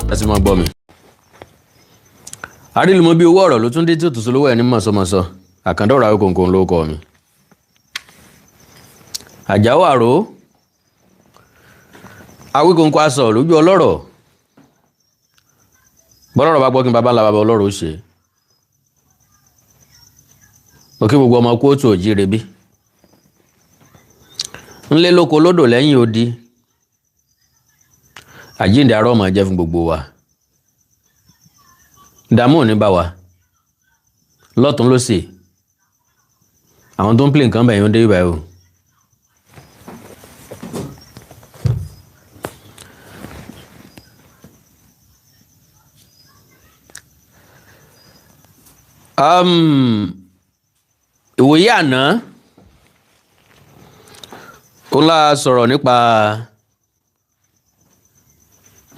Láti máa gbọ́ mi. Àrílùmọ́ bí owó ọ̀rọ̀ ló tún dé tí ó tún solówó ẹ̀ ní mọ̀sọ́mọ̀sọ́. Àkàndọ̀rọ̀ Awíkòǹkò ló kọ mi. Àjàó àró. Awíkòǹkò aṣọ lójú ọlọ́rọ̀. Bọ́lọ́rọ̀ bá gbọ́ kí n bàbá ńlá bàbá ọlọ́rọ̀ ó ṣe. Òkè gbogbo ọmọ kóòtù òjíire bí. Ńlé lóko lódò lẹ́yìn odi. Àjíǹde arọ́ máa jẹ́ fún gbogbo wa. Ìdààmú ò ní bá wa. Lọ́tún lósì. Àwọn tó ń pè nǹkan bẹ̀yìn ó dé ibà o. Ìwòye àná ó lá sọ̀rọ̀ nípa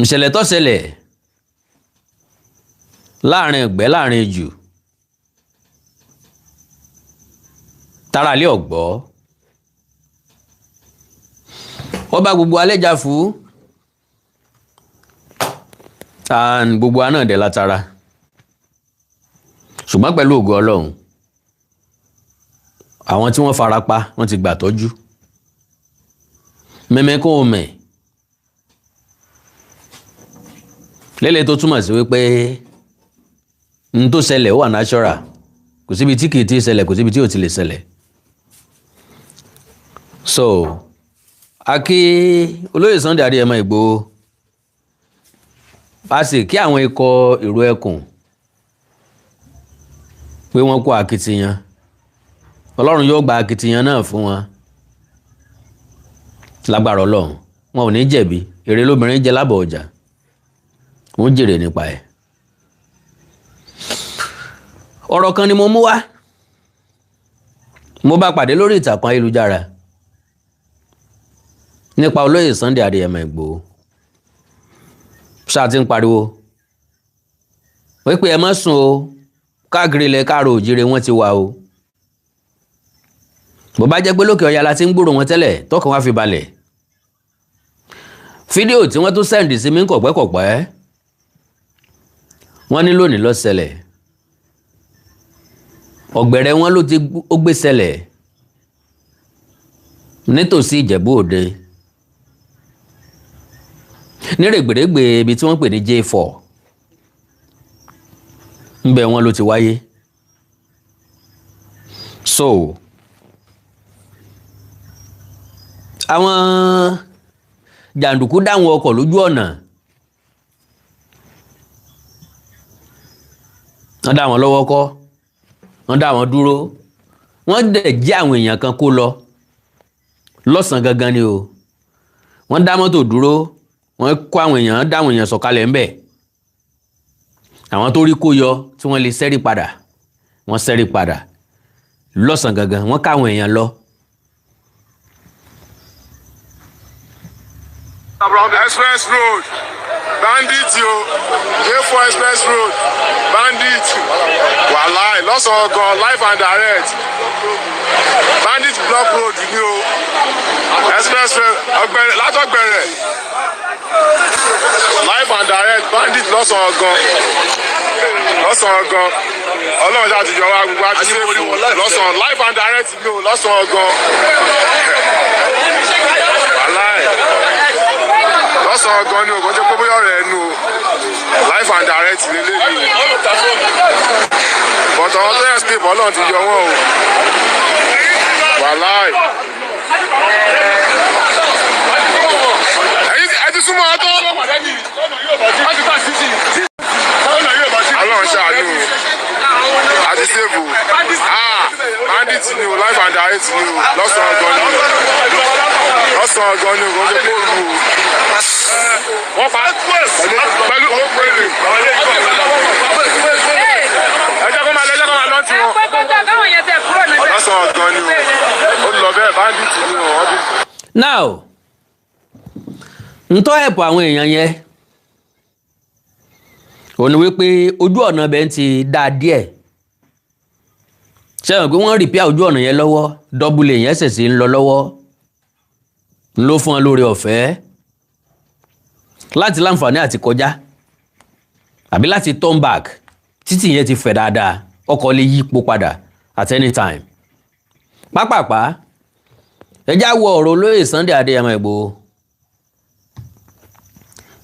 ìṣẹ̀lẹ̀ tó ṣẹlẹ̀ láàrin Ẹ̀gbẹ́ láàrin jù táralé ọ̀gbọ́ ó bá gbogbo alẹ́jà fún and gbogbo aná dẹ̀ látara ṣùgbọ́n pẹ̀lú ògo Ọlọ́run àwọn tí wọ́n farapa wọ́n ti gbà tọ́jú mẹ́mẹ́kún omi lélẹ̀ tó túmọ̀ sí wípé n tó ṣẹlẹ̀ ó wà natural kò síbi tí kìí ti ṣẹlẹ̀ kò síbi tí ò ti lè ṣẹlẹ̀ so akí olóyè Sunday Adéyẹmọ Ìgbòho a sì kí àwọn ikọ̀ ìró ẹkùn pé wọ́n kó akitiyan Ọlọ́run yóò gba akitiyan náà fún wọn lágbára Ọlọ́run wọn ò ní jẹ̀bi èrè lóbìnrin jẹ lábọ̀ ọjà wọ́n jèrè nípa ẹ̀. Ọ̀rọ̀ kan ni mo mú wá mo bá pàdé lórí ìtàkùn ayélujára nípa olóyè Sunday Adéyẹmọ Ìgbòho ṣáà ti ń pariwo wípé ẹ má sùn o káàkiri ilẹ̀ káàró òjìrè wọ́n ti wà o bó bá jẹ́ pé lókè ọya la ti ń gbúrò wọn tẹ́lẹ̀ tọkàn wá fi balẹ̀ fídíò tí wọ́n tún sẹ́ǹdì sí mi ń kọ̀pẹ́kọ̀pẹ́ wọ́n ní lónìí ló ṣẹlẹ̀ ọ̀gbẹ̀rẹ̀ wọn ló ti ó gbé ṣẹlẹ̀ nítòsí Ìjẹ̀bú Òde ní règbèrègbè ibi tí wọ́n pè ní J4 ńbẹ̀ wọn ló ti wáyé so àwọn jàǹdùkú dáwọn ọkọ̀ lójú ọ̀nà wọ́n dá wọn lọ́wọ́ kọ́ wọ́n dá wọn dúró wọ́n dẹ̀ jí àwọn èèyàn kan kó lọ lọ́sàn-án gangan ni o wọ́n dá mọ́tò dúró wọ́n kó àwọn èèyàn dá àwọn èèyàn sọ̀kalẹ̀ ńbẹ̀ àwọn tó rí kó yọ tí wọ́n lè ṣẹ́rí padà wọ́n ṣẹ́rí padà lọ́sàn-án gangan wọ́n ká àwọn èèyàn lọ. Express Road bandit yo J4 Express Road bandit wàláì lọ́sàn-án gan live and direct bandit block road ni o Express Road látọ̀gbẹ̀rẹ̀ live and direct bandit lọ́sàn-án gan Ọlọ́run ṣáà ti yọ wá gbogbo àti ṣe fún lọ́sàn-án live and direct ni o lọ́sàn-án gan wàláì lọ́sàn-án gan ni o kò jẹ́ pé bóyá ọ̀rẹ́ ẹnu o live and direct lélẹ́yìí but àwọn tó yẹ step Ọlọ́run ti yọ wọ́n o wàláì. direct ni o lọ́sàn-án gan ni kò ń jẹ́ kó rú o. wọ́n pa pẹ̀lú ẹ jẹ́ kó máa lọ́ntì wọn. lọ́sàn-án gan ni o ó lọ bẹ́ẹ̀ bandit ni o. now ntọ́ ẹ̀pọ̀ àwọn èèyàn yẹn ò ní wípé ojú ọ̀nà bẹ́ẹ̀ ti dá díẹ̀ ṣẹ́wọ̀n pé wọ́n rìpíà ojú ọ̀nà yẹn lọ́wọ́ dọ́bùlì yẹn ṣẹ̀ṣẹ̀ ń lọ lọ́wọ́ ló fún wọn lórí ọ̀fẹ́ láti láǹfààní àti kọjá àbí láti turn back títì yẹn ti fẹ̀ dáadáa ọkọ̀ lè yípo padà at any time. pápápá ẹjá wọ ọ̀rọ̀ olóyè Sunday Adéyẹmọ Ìgbòho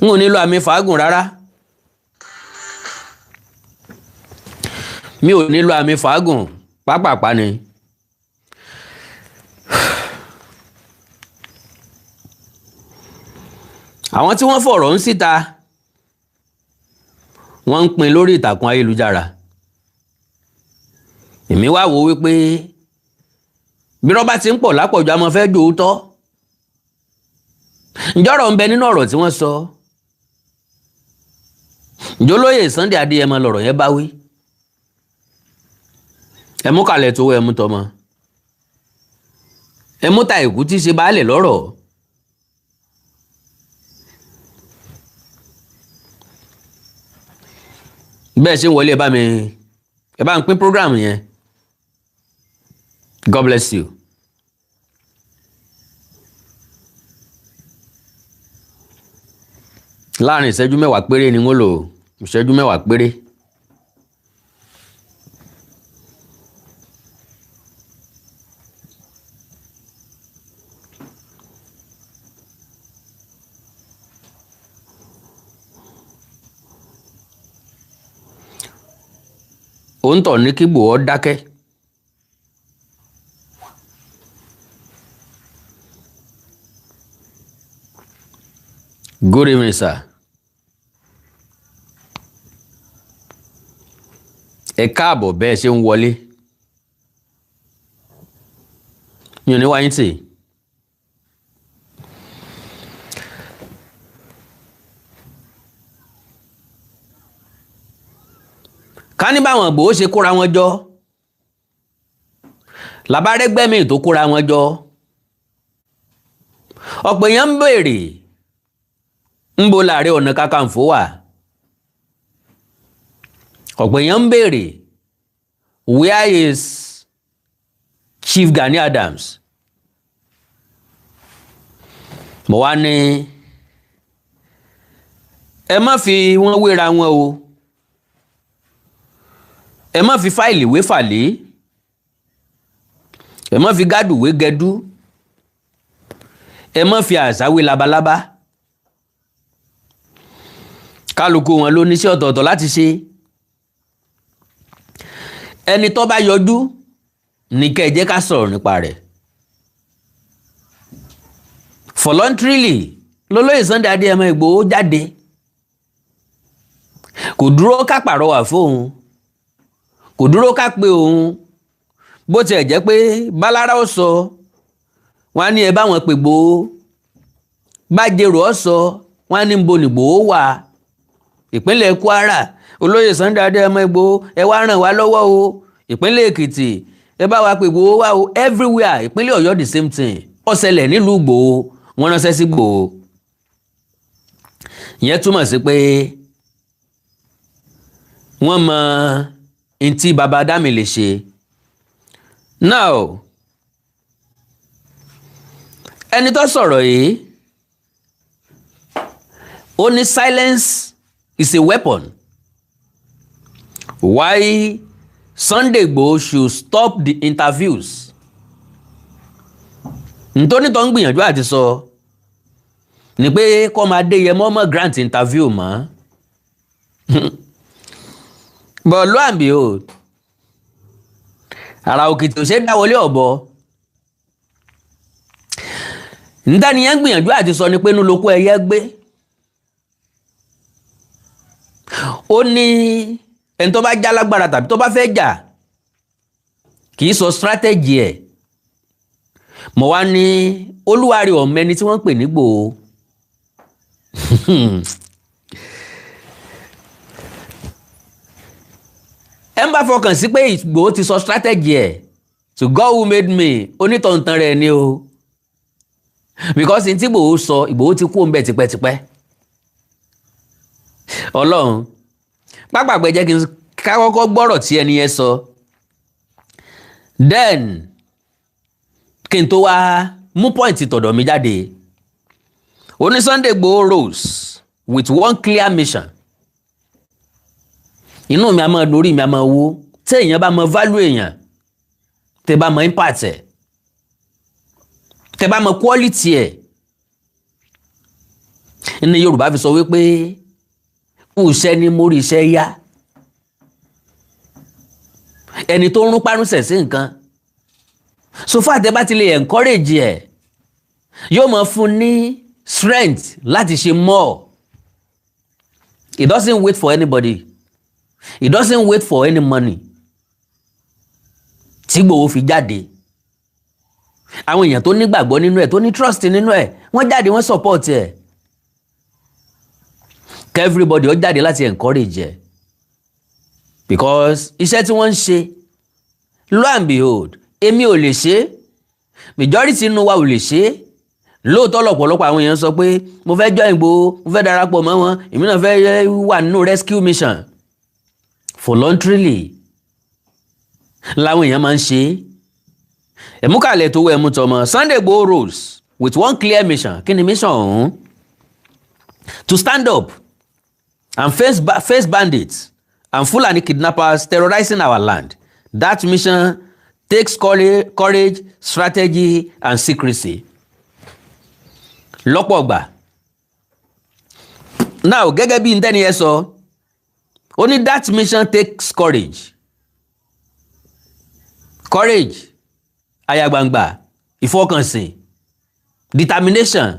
n ò nílò àmì fàágùn rárá mi ò nílò àmì fàágùn pápápá ni. àwọn tí wọ́n fọ̀rọ̀ ń síta wọ́n ń pín lórí ìtàkùn ayélujára èmi wá wò wípé bí rọ́bà ti ń pọ̀ lápọ̀jù àmọ́ fẹ́ jòótọ́ ǹjọ́rọ̀ ń bẹ nínú ọ̀rọ̀ tí wọ́n sọ ǹjọ́ lóyè Sunday Adéyẹmọ lọ̀rọ̀ yẹn bá wí ẹ mú kalẹ̀ tó ẹ mú tọmọ ẹ mú ta ìkú tí í ṣe baálẹ̀ lọ́rọ̀ bẹ́ẹ̀ ṣe ń wọlé ẹ bá ń pín program yẹn God bless you. láàrin ìṣẹ́jú mẹ́wàá péré ni wọ́n lò ìṣẹ́jú mẹ́wàá péré. òǹtọ̀ ní kí Ìgbòho dákẹ́ good evening sir ẹ káàbọ̀ bẹ́ẹ̀ ṣe ń wọlé mi ò ní wáyé tì ká ní báwọn Ìgbòho ṣe kóra wọn jọ làbárẹ́gbẹ́mì tó kóra wọn jọ ọ̀pọ̀ èèyàn ń béèrè ń bo Ààrẹ Ọ̀nà Kakanfò wà ọ̀pọ̀ èèyàn ń béèrè where is Chief Gani Adams mo wá ní ẹ má fi wọ́n wéra wọn o ẹ má fi fáìlì wé fàlé ẹ má fi gádù wé gẹdú ẹ má fi àṣà wé labalábá kálukú wọn ló níṣẹ́ ọ̀tọ̀ọ̀tọ̀ láti ṣe ẹni tó bá yọjú ní kẹ́ ẹ jẹ́ ká sọ̀rọ̀ nípa rẹ̀ voluntarily lólóyè Sunday Adéyẹmọ Ìgbòho jáde kò dúró ká pàrọwà fóun kò dúró ká pé òun bó tiẹ̀ jẹ́ pé bálára ó sọ wọ́n á ní ẹ bá wọn pè Ìgbòho bájẹrò ó sọ wọ́n á ní níbo ni Ìgbòho wà ìpínlẹ̀ Kwara olóyè Sunday Adéyẹmọ Ìgbòho ẹ wá ràn wá lọ́wọ́ o ìpínlẹ̀ Èkìtì ẹ bá wa pè Ìgbòho wá o everywhere ìpínlẹ̀ Ọ̀yọ́ the same thing ó ṣẹlẹ̀ nílùú Ìgbòho wọ́n ránṣẹ́ sí Ìgbòho ìyẹn túmọ̀ sí pé wọ́n mọ ntí baba Dami lè ṣe now ẹni tó sọ̀rọ̀ yìí ó ní silence is a weapon why Sunday Igboho should stop the interviews nítorí tó ń gbìyànjú àti sọ ni pé kọ́ máa dé yẹ mọ́ grant interview mọ́ but lo and behold ara òkìtì ò ṣe dá wọlé ọ̀bọ níta nìyẹn gbìyànjú àti sọ ni pé inú lóko ẹyẹ gbé ó ní ẹni tó bá já lágbára tàbí tó bá fẹ́ jà kì í sọ strategy ẹ̀ mo wá ní olúwarí ọ̀mẹ́ni tí wọ́n ń pè ní Ìgbòho ẹ ń bá fọkàn sí pé Ìgbòho ti sọ strategy ẹ̀ to God who made me onítọ̀ntàn rẹ̀ ni o because n tí Ìgbòho sọ Ìgbòho ti kú òun bẹ́ẹ̀ tipẹ́tipẹ́ ọlọ́run pápákọ̀ jẹ́ kí n ká kọ́kọ́ gbọ́rọ̀ tí ẹni yẹn sọ then kí n tó wá mú point tọ̀dọ̀ mi jáde oní Sunday Igboho rose with one clear mission inú mi a máa lórí mi a máa wó tí èèyàn bá mọ value èèyàn tẹ́ bá mọ impact ẹ̀ tẹ́ bá mọ quality ẹ̀ ní Yorùbá fi sọ wípé iṣẹ́ ni mórí iṣẹ́ yá ẹni tó ń rún párúnsẹ̀ sí nǹkan so far tẹ́ bá ti lè encourage ẹ̀ yóò máa fún ní strength láti ṣe more. It doesn't wait for anybody. It doesn't wait for any money. Tí Igboho fi jáde àwọn èèyàn tó nígbàgbọ́ nínú ẹ̀ tó ní trust nínú ẹ̀ wọ́n jáde wọ́n support ẹ̀ everybody ó jáde láti encourage ẹ̀ because iṣẹ́ tí wọ́n ń ṣe lo and behold èmi ò lè ṣe majority nínú wa ò lè ṣe lóòótọ́ lọ́pọ̀lọpọ̀ àwọn èèyàn sọ pé mo fẹ́ join Igboho mo fẹ́ darapọ̀ mọ́ wọn èmi náà fẹ́ wà nínú rescue mission voluntarily làwọn èèyàn máa ń ṣe ẹ̀múkàlẹ̀ tó wọ ẹ̀mú tọmọ Sunday Igboho rose with one clear mission kí ni mission ọ̀hún to stand up and face bandits and Fulani kidnappers terrorizing our land. That mission takes courage, strategy and secrecy. Lọ́pọ̀ ọgbà now gẹ́gẹ́ bí ntẹ́ni ẹ sọ ó ní that mission takes courage ayagbangba ìfọkànsìn determination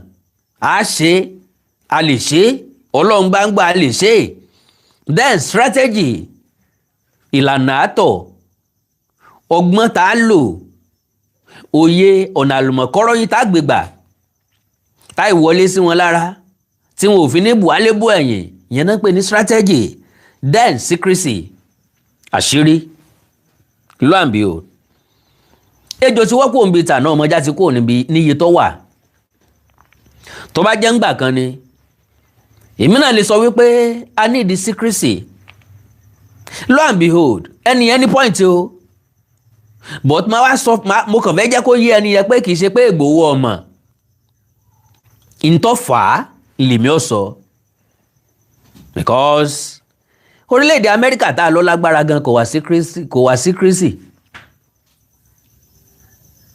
a ṣe a lè ṣe ọlọ́run gbangba a lè ṣe then strategy ìlànà àtọ̀ ọgbọ́n tá a lò òye ọ̀nà àlùmọ̀kọ́rọ́ yìí tá a gbégbà táì wọlé sí wọn lára tí wọn ò fi ní buhálébù ẹ̀yìn ìyẹn náà pè ní strategy then secrecy àṣírí lo and behold ejò tí wọ́n kò ń bi tà náà ọmọjá ti kò níbi níye tó wà tó bá jẹ́ ńgbà kan ni èmi náà lè sọ wípé I need the secrecy lo and behold ẹni ẹni point o but ma wá sọ mo kàn fẹ́ jẹ́ kó yé ẹni yẹn pé kì í ṣe pé Ìgbòho ọmọ ìntọ́fà lèmi ọ̀ sọ because orílẹ̀-èdè Amẹ́ríkà tá a lọ lágbára gan kò wá secrecy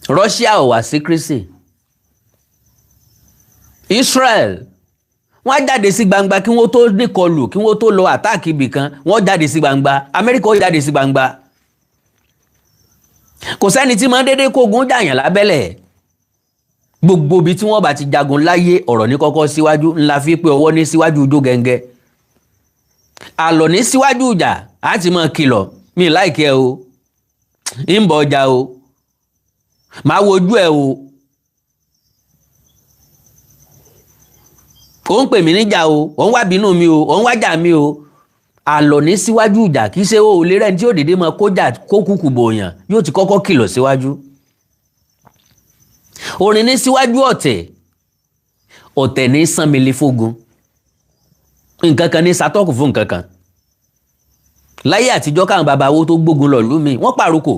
Russia ò wá secrecy Israel wọ́n jáde sí gbangba kí wọ́n tó níkọlù kí wọ́n tó lọ àtáàkì ibì kan wọ́n jáde sí gbangba Amẹ́ríkà ó jáde sí gbangba kò sẹ́ni tí máa ń dédé kógun jàyàn lábẹ́lẹ̀ gbogbo ibi tí wọ́n bá ti jagun láyé ọ̀rọ̀ ní kọ́kọ́ síwájú ńlá fi pé ọwọ́ ní síwájú ijó gẹ́ngẹ́ àlọ́ ní síwájú ìjà á ti máa kìlọ̀ mi láìkẹ́ o ń bọ̀ ọjà o máa wojú ẹ o ó ń pè mí níjà o ó ń wá bínú mi o ó ń wájà mi o àlọ́ ní síwájú ìjà kì í ṣe o lè rẹ́ni tí ó dédé máa kójà kó kúkú bòyàn yóò ti kọ́kọ́ kìlọ̀ síwájú orin ní síwájú ọ̀tẹ̀ ní sánmilé fógun nǹkan kan ní satọ́kù fún nǹkan kan láyé àtijọ́ káwọn bàbá wo tó gbógun lọ lómi wọ́n pàrókò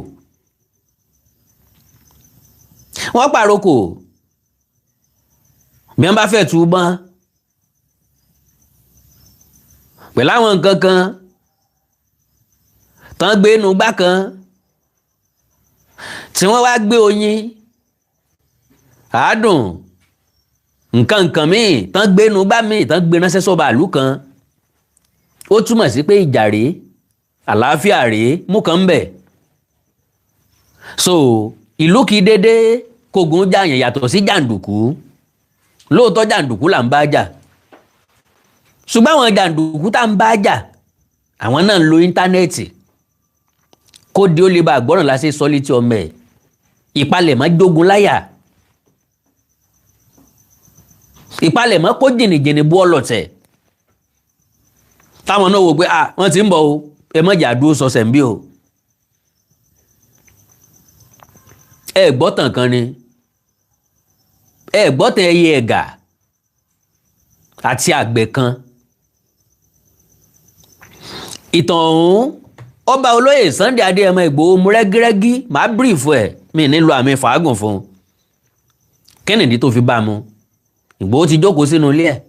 bí wọ́n bá fẹ́ tú bọ́n pẹ̀lú àwọn nǹkan kan tán gbé inú gbá kan tí wọ́n wá gbé oyin àádùn nǹkan míì tán gbé inú gbá míì tán gbé ránṣẹ́ sọ́ba àlú kan ó túmọ̀ sí pé ìjà rèé àlàáfíà rèé mú kan ń bẹ̀ so ìlú kì í dédé kógun jàyàn yàtọ̀ sí jàǹdùkú lóòótọ́ jàǹdùkú là ń bá jà ṣùgbọ́n àwọn jàǹdùkú tá ń bá jà àwọn náà ń lo íńtánẹ́ẹ̀tì kó di ó lè bá àgbọ́ràn láṣẹ sọ létí ọmọ ẹ̀ ìpalẹ̀mọ́ dógun láyà ìpalẹ̀mọ́ kó jìnnìjìnnì bú ọlọ́tẹ̀ táwọn náà wò pé wọ́n ti ń bọ̀ o ẹ mọ̀jà dúró sọ̀sẹ̀ ń bí o. ẹ gbọ́tàn kan ni ẹ gbọ́tàn ẹyẹ ẹ̀gà àti àgbẹ̀ kan. ìtàn ọ̀hún ọba olóyè Sunday Adéyẹmọ Ìgbòho mú rẹ́gírẹ́gí máa bírífù ẹ̀ mi nílò àmì fàágùn fún un. kẹ́nìdí tó fi bá a mú Ìgbòho ti jókòó sínú ilé ẹ̀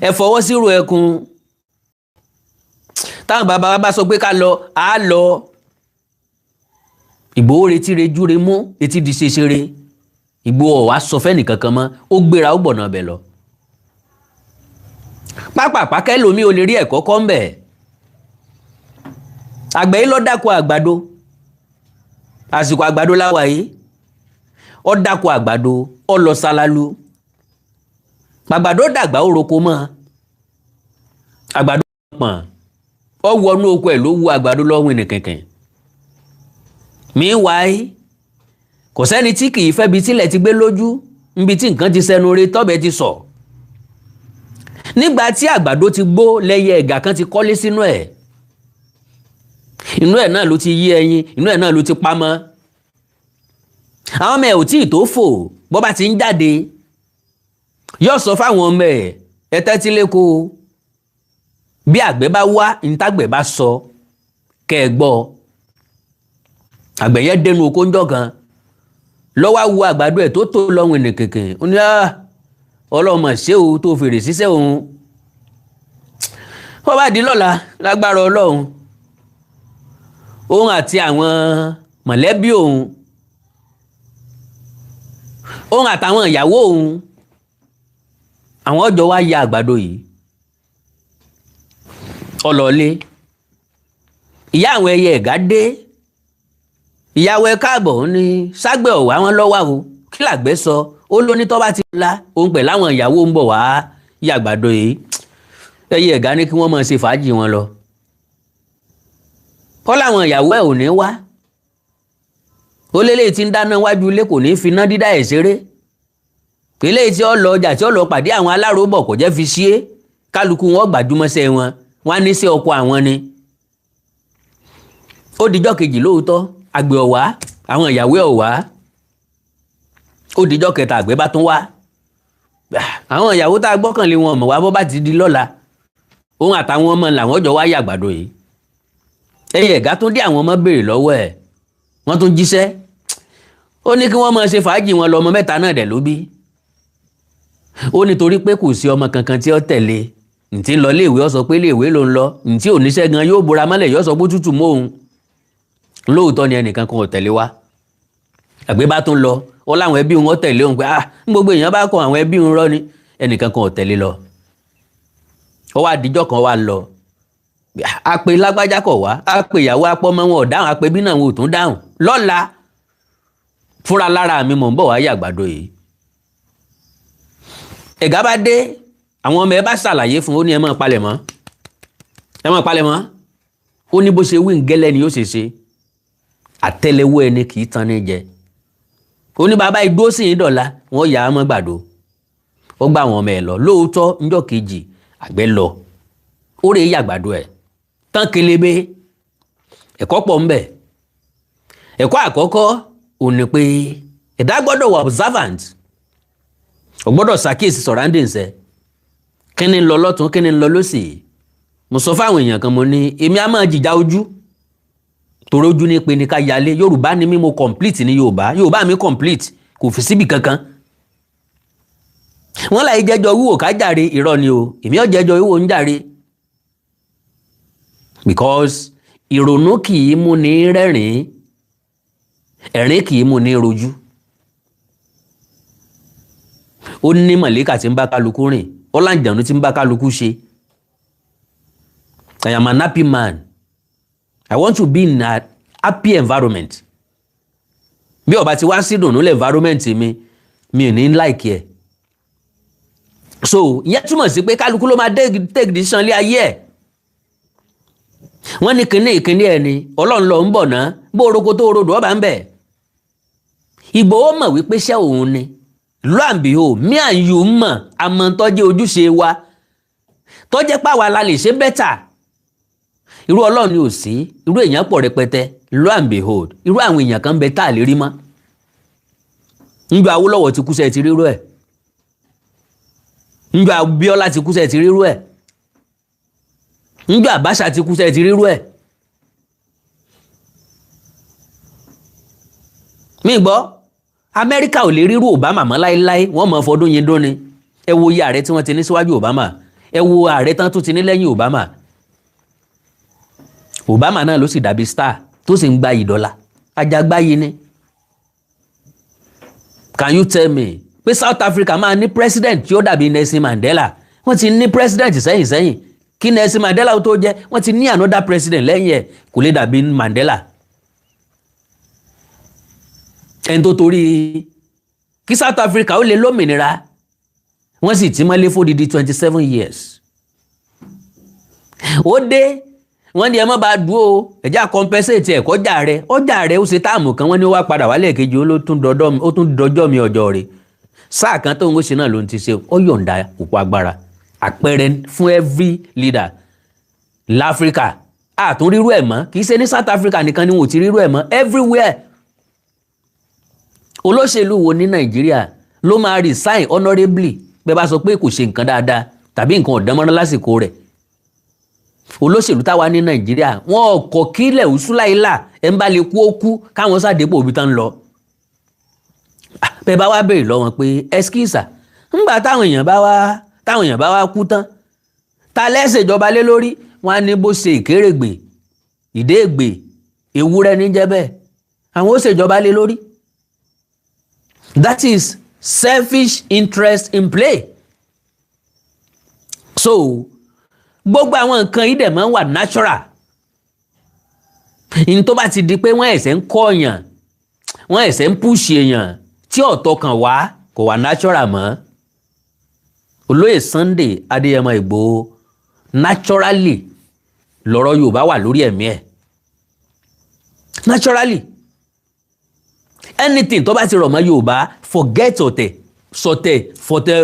ẹ fọwọ́ sírò ẹkùn táwọn bàbá wa bá sọ pé ká lọ á lọ. Ìgbòho retí rejúre mú etí di ṣeṣere Ìgbòho wá sọ fẹ́nì kankan mọ́ ó gbéra ó gbọ̀nà ọbẹ̀ lọ. pápápá kẹ́lòmí ò lè rí ẹ̀kọ́ kọ́ ń bẹ̀. àgbẹ̀ yìí lọ dáko àgbàdo àsìkò àgbàdo láwa yìí ó dáko àgbàdo ó lọ ṣalalu àgbàdo dàgbà ó roko mọ́ àgbàdo pọ̀n ó wọnú oko ẹ̀ ló wu àgbàdo lọ́wọ́ ní kẹ̀kẹ́. meanwhile kò sẹ́ni tí kì í fẹ́ bi tílẹ̀ ti gbé lójú níbi tí nǹkan ti sẹnu re tọ́bẹ̀ ti sọ. nígbà tí àgbàdo ti gbó lẹ́yẹ ẹ̀gà kan ti kọ́lé sínú ẹ̀ inú ẹ̀ náà ló ti yí ẹyin inú ẹ̀ náà ló ti pamọ́. àwọn ọmọ ẹ̀ ò tí ì tó fò bọ́ bá ti ń jáde yóò sọ fáwọn ọmọ ẹ̀ ẹ tẹ́tí lẹ́kọ̀ọ́ bí àgbẹ̀ bá wá ntàgbẹ̀ bá sọ kẹ́ ẹ gbọ́. àgbẹ̀ yẹn dẹnu oko ńjọ́ kan lọ́wọ́ wo àgbàdo ẹ̀ tó tó lọ́wọ́ ẹnì kẹ̀kẹ́ ó ní ọlọ́mọ ṣé o tó fèrè síṣẹ́ òun wọ́n bá di lọ́la lágbára ọlọ́run òun àti àwọn mọ̀lẹ́bí òun àtàwọn ìyàwó òun àwọn ọjọ́ wá ya àgbàdo yìí ọlọ́ọ̀lé ìyá àwọn ẹyẹ ẹ̀gá dé ìyàwó ẹ káàbọ̀ ó ní ságbẹ̀ ọ̀wá wọn lọ́wọ́ o kí làgbẹ̀ sọ ó lóní tó bá ti la òun pẹ̀ láwọn ìyàwó ń bọ̀ wá ya àgbàdo yìí ẹyẹ ẹ̀gá ní kí wọ́n máa ṣe fàájì wọn lọ kọ́ láwọn ìyàwó ẹ̀ ò ní wá ó lélẹ́yìí tí ń dáná wájú ilé kò ní fi iná dídá ẹ̀ ṣeré eléyìí tí ó lọ ọjà tí ó lọ pàdé àwọn aláròbọ̀ kò jẹ́ fi ṣíé kálukú wọn gbàdúmọ̀ṣẹ́ wọn á ní sí ọkọ àwọn ni. ó dijọ́ kejì lóòótọ́ àgbẹ̀ ọ̀wá àwọn ìyàwó ẹ̀ ọ̀wá ó dijọ́ kẹta àgbẹ̀ bá tún wá àwọn ìyàwó tá a gbọ́kànlé wọn mọ̀ wá bọ́ bá ti di lọ́la òun àtàwọn ọmọ làwọn jọ wá yà àgbàdo yìí ẹyẹ ẹ̀gá tún dé àwọn ọmọ béèrè lọ́wọ́ ẹ̀ wọ́n tún jíṣẹ́ ó ní kí wọ́n máa ṣe fàájì wọn lọ ọmọ mẹ́ta náà dẹ̀ ló bí ó nítorí pé kò sí ọmọ kankan tí ó tẹ̀lé ntí ń lọ léèwé ó sọ pé léèwé ló ń lọ ntí oníṣẹ́ gan yóò bora mọ́lẹ̀ yóò sọ pé tútù mọ́ òun lóòótọ́ ni ẹnìkan kan ò tẹ̀lé wá àgbẹ̀ bá tún lọ ó láwọn ẹbí wọn tẹ̀lé òun pé gbogbo èèyàn bá kọ àwọn ẹbí wọn rọ́ ni ẹnìkan kan ò tẹ̀lé lọ ó wá dijọ́ kan wá lọ àpè lágbájá kọ̀ wá àpè ìyàwó apọ́mọ wọn ò dáhùn àpè bí náà wọn ò tún dáhùn lọ́la fúnra lára mi mọ̀ ń bọ̀ wá yà àgbàdo yìí ẹ̀gá bá dé àwọn ọmọ ẹ bá ṣàlàyé fún ó ní ẹ máa palẹ̀ mọ́ ó ní bó ṣe wí ngẹ́lẹ́ ni yóò ṣe ṣe àtẹ́lẹwọ́ ẹni kì í tan ní jẹ ó ní bàbá igbó sì ń dọ̀la wọ́n yà á mọ́ gbàdo ó gbà àwọn ọmọ ẹ lọ lóòótọ́ níjọ́ kejì àgbẹ̀ lọ ó rè é yàgbàdo ẹ̀ tán kelebe ẹ̀kọ́ pọ̀ ń bẹ ẹ̀kọ́ àkọ́kọ́ ò ní pé ẹ̀dá gbọ́dọ̀ wà observant ó gbọ́dọ̀ ṣàkíyèsí surroundings ẹ̀ kí ni ń lọ lọ́tún kí ni ń lọ lósì mo sọ fáwọn èèyàn kan mo ní èmi á máa jìjà ojú torí ojú ní pe ní ká yálé yorùbá ni mí mo complete ní yorùbá mi complete kò fi síbi kankan wọ́n láì jẹ́jọ́ wíwò ká jàre irọ́ ni o èmi ò jẹ́jọ́ wíwò ń jàre because ìrònú kì í mú ní rẹ́rìn-ín ẹ̀rín kì í mú ní rojú ó ní mọ̀lẹ́kà tí ń bá kálukú rìn ó láǹjànú tí ń bá kálukú ṣe I am an happy man I want to be in a happy environment bí ó bá ti wá sí dùnnú lẹ́ environment mi ò ní like ẹ̀ so ìyẹn túmọ̀ sí pé kálukú ló máa take decision lé ayé ẹ̀ wọ́n ní kíní ẹ̀ ni ọlọ́run lọ ń bọ̀ ná bó oroko tó orodò ọba ń bẹ̀ Ìgbòho mọ̀ wípé iṣẹ́ òun ni lo and behold me and you mọ̀ àmọ́ tó jẹ́ ojúṣe wa tó jẹ́ pàwa la lè ṣe bẹ́tà irú ọlọ́run ni ò sí irú èèyàn pọ̀ rẹpẹtẹ lo and behold irú àwọn èèyàn kan bẹ tá a lè rí mọ́ níjọ́ Awólọ́wọ̀ ti kú sẹ́ẹ̀ ti rírú ẹ̀ níjọ́ Abíọ́lá ti kú sẹ́ẹ̀ ti rírú ẹ̀ níjọ́ Àbáṣà ti kú sẹ́ẹ̀ ti rírú ẹ̀ mi gbọ́ Amẹ́ríkà ò lè rírú Obama mọ́ láéláé wọ́n mọ̀ fọdún yín dún ni ẹ wo iye ààrẹ tí wọ́n ti ní síwájú Obama ẹ wo ààrẹ tán tó ti ní lẹ́yìn Obama náà ló sì dàbí star tó sì ń gba ìdọ́là ajagbáyé ni can you tell me pé South Africa máa ní president tí ó dàbí Nelson Mandela wọ́n ti ní president sẹ́yìn kí Nelson Mandela ó tó jẹ́ wọ́n ti ní another president lẹ́yìn ẹ̀ kò lè dàbí Mandela ẹni tó torí kí South Africa ó lè lómìnira wọ́n sì ti mọ́lé fódìdí 27 years ó dé wọ́n ní ẹ má bá dúró ẹ̀já compensate ẹ̀ kọjá rẹ̀ ó ṣe táàmù kan wọ́n ní ó wá padà wálé kejì ó tún dọjọ́ mi ọjọ́ rẹ̀ sáà kan tó ń ṣe náà ló ń ti ṣe ó yọ̀ǹda òpó agbára àpẹẹrẹ fún every leader láfíríkà àtún rírú ẹ̀ mọ́ kì í ṣe ní South Africa nìkan ni wọn ò ti rírú ẹ̀ mọ́ everywhere olóṣèlú wo ní Nàìjíríà ló máa resign honourably bẹ́ẹ̀ bá sọ pé kò ṣe nǹkan dáadáa tàbí nǹkan ọ̀dánmọ́rán lásìkò rẹ̀ olóṣèlú táwa ní Nàìjíríà wọn ọkọ̀ kílẹ̀ òṣùláìlà ẹ̀ ń bá lè kú ó kú káwọn sàdépò òbí tán lọ bẹ́ẹ̀ bá wá béèrè lọ́wọ́ pé ẹskísà ńgbà táwọn èèyàn bá wá kú tán ta lẹ́sẹ̀ ìjọba lé lórí wọn á ní bó ṣe ìkérègbè ìdéègbè ewúrẹ́ ní jẹ́ bẹ́ẹ̀ àwọn ó ṣèjọba lé lórí that is selfish interest in play so gbogbo àwọn nǹkan yìí dẹ̀ máa ń wà natural ní tó bá ti di pé wọ́n ẹ̀sẹ̀ ń kọ́ èèyàn wọ́n ẹ̀sẹ̀ ń púṣì èèyàn tí ọ̀tọ̀ kan wá kò wà natural mọ́ olóyè Sunday Adéyẹmọ Ìgbòho naturally lọ́rọ̀ Yorùbá wà lórí ẹ̀mí ẹ̀ naturally anything tó bá ti rọ̀ mọ́ Yorùbá forget ọ̀tẹ̀ sọ̀tẹ̀ fọ̀tẹ̀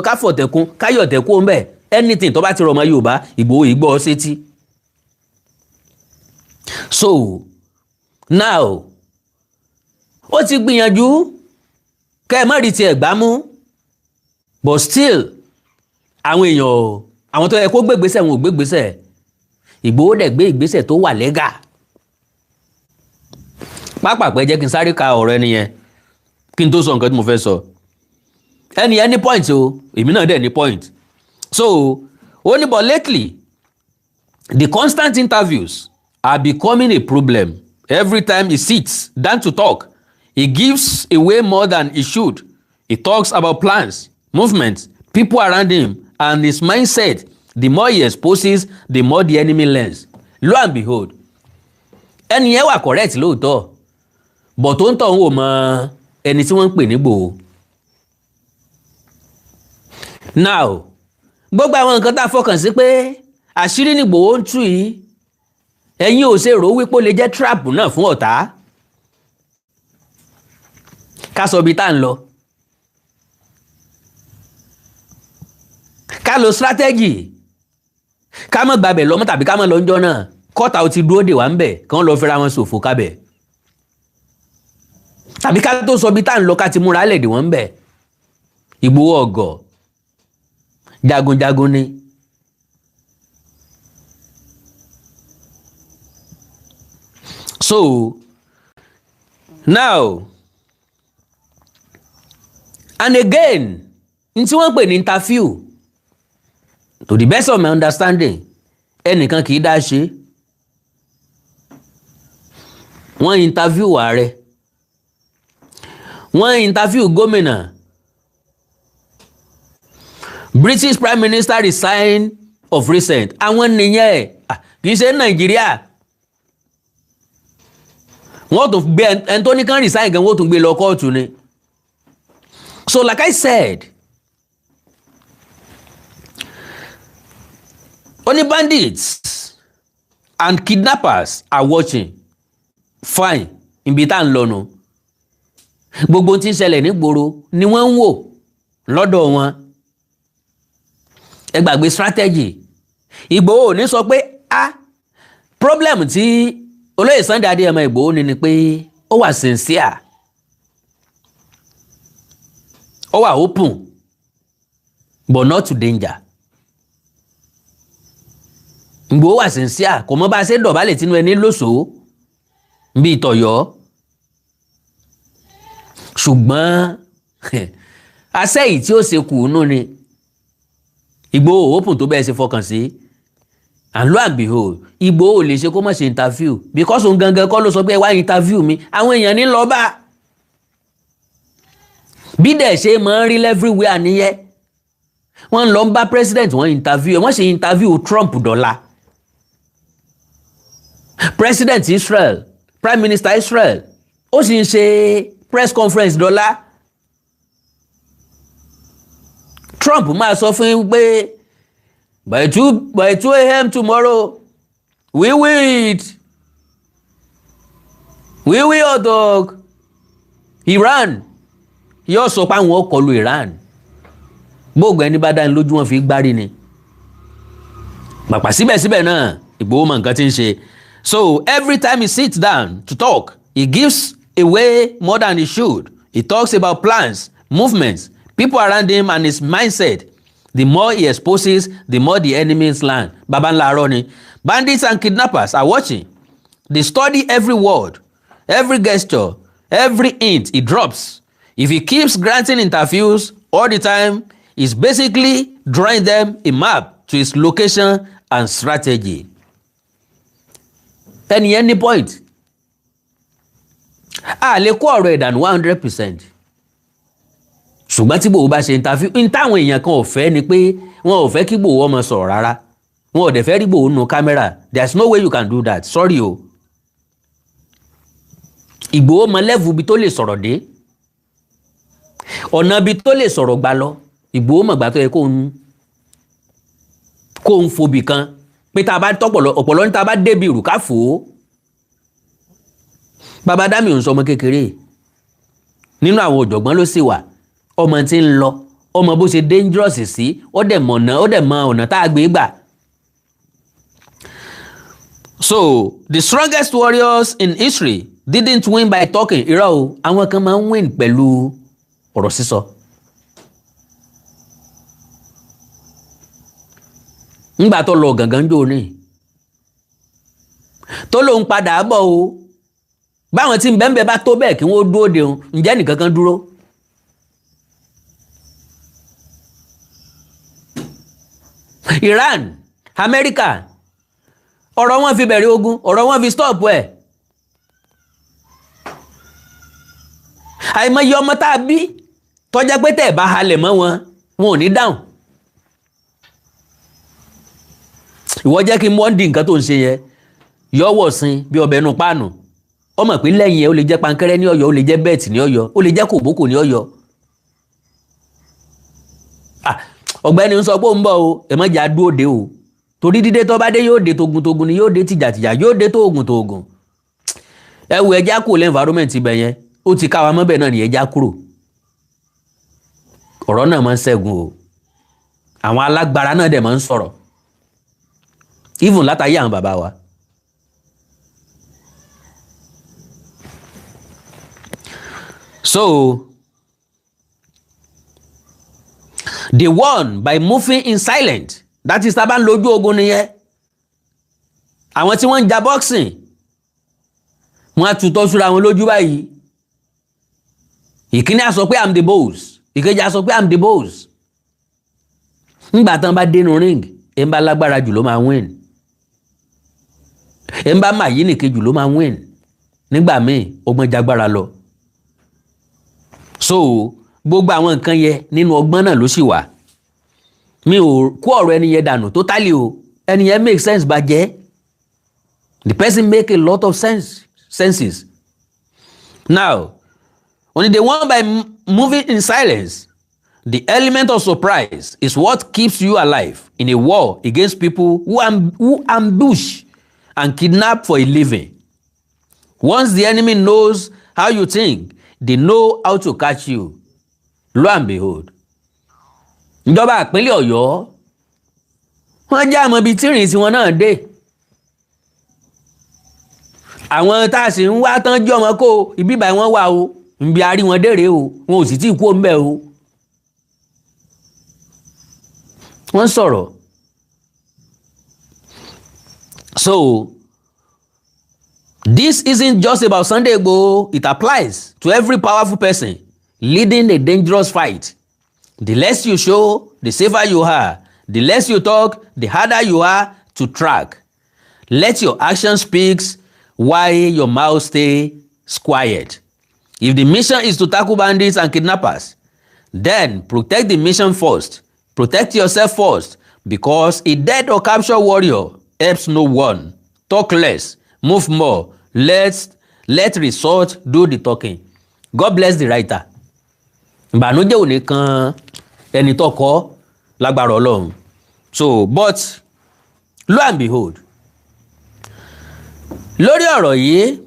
káfọ̀tẹ̀ kún káyọ̀tẹ̀ kún bẹ́ẹ̀ anything tó bá ti rọ̀ mọ́ Yorùbá Ìgbòho ìgbọ́ sétí so now ó ti gbìyànjú kẹ́ ẹ má rí tiẹ̀ gbá mú but still àwọn èèyàn àwọn tó yẹ kó gbégbésẹ̀ wọn ò gbégbésẹ̀ Ìgbòho dẹ̀ gbé ìgbésẹ̀ tó wà lẹ́gà pápápẹ́ jẹ́ kí n sáré ka ọ̀rọ̀ ẹni yẹn kí n tó sọ nǹkan tí mo fẹ́ sọ ẹni yẹn ní point o èmi náà dẹ̀ ní point so ó ní but lately the constant interviews are becoming a problem every time he sits down to talk he gives away more than he should he talks about plans movements people around him and his mindset the more he exposes the more the enemy learns lo and behold ẹni yẹn wà correct lóòótọ́ bọ̀ tó ń tọ̀ ń wò mọ́ ẹni tí wọ́n ń pè ní Ìgbòho now gbogbo àwọn nǹkan tá a fọkàn sí pé àṣírí ní Ìgbòho ń tú yìí ẹ̀yin ò ṣe rò wípé ó lè jẹ́ trap náà fún ọ̀tá ká sọ bí tá à ń lọ ká lo strategy ká mọ̀ gbàbẹ̀ lọ́mọ tàbí ká mọ̀ lọ́njọ́ náà kọ́ta ó ti dúró dè wá ń bẹ̀ kí wọ́n lọ fẹ́ra wọn ṣòfò kábẹ̀ tàbí ká tó sọ bí tá à ń lọ ká ti múra lẹ̀ dè wọ́n ń bẹ̀ Ìgbòho ọ̀gọ̀ jagunjagun ni so now and again n tí wọ́n pè ní interview to the best of my understanding ẹnìkan kì í dá ṣe wọ́n interview ààrẹ wọ́n interview gómìnà British Prime Minister resigned of recent àwọn nìyẹn kì í ṣe Nàìjíríà wọ́n tún gbé ẹni tó ní kán resign gan wọ́n tún gbé lọ kóòtù ni so like I said only bandits and kidnappers are watching fine ibi tá ń lọ nù gbogbo tí ń ṣẹlẹ̀ nígboro ni wọ́n ń wò lọ́dọ̀ wọn. ẹ gbàgbé strategy. Ìgbòho ò ní sọ pé problem tí olóyè Sunday Adéyẹmọ Ìgbòho ni pé ó wà sincere, ó wà open but not to danger. Ìgbòho wà sincere, kò mọ bá a ṣe dọ̀bálẹ̀ tínú ẹni lóṣòó bí ìtọ̀yọ́. Ṣùgbọ́n asẹ́yìí tí ó ṣe kù nù ni Ìgbòho open tó bẹ́ẹ̀ ṣe fọkàn sí. And lo and behold, Ìgbòho lè ṣe kó má ṣe interview because òun gangan kọ́ ló sọ pé ẹ wá interview mi, àwọn èèyàn ní lọ bá. Bí dẹ̀ ṣe máa ń rí everywhere nìyẹn. Wọ́n lọ ń bá president wọ́n interview, wọ́n ṣe interview Trump dọ́là. President Israel, Prime Minister Israel, ó sì ń ṣe press conference dọ́là. Trump máa sọ fún yín pé by 2 a.m. tomorrow we will hot dog Iran. Yóò sọ pé àwọn ó kọlù Iran. Gbogbo ẹni bá dání lójú wọn fi gbárí ni. Pàpà síbẹ̀síbẹ̀ náà Ìgbòho mọ nǹkan tí ń ṣe. So every time he sits down to talk, he gives away more than he should. He talks about plans, movements, people around him and his mindset. The more he exposes, the more the enemies land. Baba ńlá arọ ni. Bandits and kidnappers are watching. They study every word, every gesture, every hint he drops. If he keeps granting interviews all the time, he's basically drawing them a map to his location and strategy. Any point. Lè kó ọ̀rọ̀ ìdànù 100%. Ṣùgbọ́n tí Ìgbòho bá ṣe interview, ní táwọn èèyàn kan ò fẹ́ ni pé wọn ò fẹ́ kí Ìgbòho ọmọ sọ̀rọ̀ rárá. Wọn ò dẹ̀ fẹ́ rí Ìgbòho nù kámẹ́rà. There's no way you can do that. Sorry o. Ìgbòho mọ level bí tó lè sọ̀rọ̀ dé. Ọ̀nà bí tó lè sọ̀rọ̀ gbà lọ. Ìgbòho mọ̀ gbà tó yẹ kó ń fobì kan. Pé tá a bá ọ̀pọ̀lọ́ ní tá a bá débi ìrù ká fò ó. Bàbá Dámi ò ń sọ ọmọ kékeré. Nínú àwọn ọ̀jọ̀gbọ́n ló sì wà. Ọmọ tí ń lọ, ọmọ bó ṣe dangerous sí, ó dẹ̀ mọ ọ̀nà tá a gbé gbà. So the strongest warriors in history didn't win by talking. Irọ́ o, àwọn kan máa ń win pẹ̀lú ọ̀rọ̀ sísọ. Ńgbà tó lọ gangan jò ní. Tó lóun padà bọ̀ o. Báwọn tí ń bẹ́ẹ̀ bá tó bẹ́ẹ̀ kí wọ́n dúró de òun, ǹjẹ́ nìkan kan dúró? Iran, America, ọ̀rọ̀ wọn fi bẹ̀rẹ̀ ogun, ọ̀rọ̀ wọn fi stop ẹ̀. Àìmọye ọmọ tá a bí tó jẹ́ pé tẹ́ bá halẹ̀ mọ́ wọn ò ní dáhùn. Ìwọ jẹ́ kí mọ́ ń di nǹkan tó ń ṣe yẹn, yọ́wọ́ sin bí ọbẹ̀ inú páànù. Ó mọ̀ pé lẹ́yìn ẹ̀ ó lè jẹ́ pankẹ́rẹ́ ní Ọ̀yọ́, ó lè jẹ́ bẹ́ẹ̀tì ní Ọ̀yọ́, ó lè jẹ́ kòbókò ní Ọ̀yọ́. Ọ̀gbẹ́ni ń sọ pé ó ń bọ̀ o, ẹ má jà dúró de o. Torí dídé tó bá dé yóò dé togun ni, yóò dé tìjàtìjà, yóò dé tóògùn. Ẹ wo ẹja kúrò environment ibẹ̀ yẹn, ó ti ká wa mọ́bẹ̀ náà ní ẹja kúrò. Ọ̀rọ̀ náà máa ń ṣẹ́gun o. Àwọn alágbára náà dẹ̀ máa ń sọ̀rọ̀. Even látàyé àwọn bàbá wa. So they won by moving in silent. That is taban lójú ogun nìyẹn. Àwọn tí wọ́n ń ja boxing, wọ́n á tutọ́ súra wọn lójú báyìí. Ìkíní á sọ pé I'm the boss. Ìkejì á sọ pé I'm the boss. Nígbà tán bá dénú ring, ẹ̀ ń bá lágbára jù ló máa win. Ẹ̀ ń bá màyí nìkejì ló máa win. Nígbà míì, ọgbọ́n jagbára lọ. So gbogbo àwọn nǹkan yẹn nínú ọgbọ́n náà ló sì wà. Mi ò kó ọ̀rọ̀ ẹni yẹn dànù totally o. Ẹni yẹn make sense bàjẹ́. The person make a lot of senses. Now, when they won by moving in silence, the element of surprise is what keeps you alive in a war against people who ambush and kidnap for a living. Once the enemy knows how you think, they know how to catch you. Lo and behold. Ìjọba ìpínlẹ̀ Ọ̀yọ́ wọ́n já àmọ́ ibi tí ìrìn tiwọn náà dé. Àwọn tá a sì ń wá tán jọ́ ọmọ kó ibi báyìí wọ́n wà o, ibi àárí wọn dèrè o, wọn ò sì tí ì kú òǹbẹ̀ o. Wọ́n sọ̀rọ̀. So this isn't just about Sunday Igboho, it applies to every powerful person leading a dangerous fight. The less you show, the safer you are. The less you talk, the harder you are to track. Let your action speak while your mouth stays quiet. If the mission is to tackle bandits and kidnappers, then protect the mission first. Protect yourself first, because a dead or captured warrior helps no one. Talk less, move more. Let result do the talking. God bless the writer. Ìbànújẹ́ ò ní kan ẹni tó kọ lágbára Ọlọ́run. So but lo and behold, lórí ọ̀rọ̀ yìí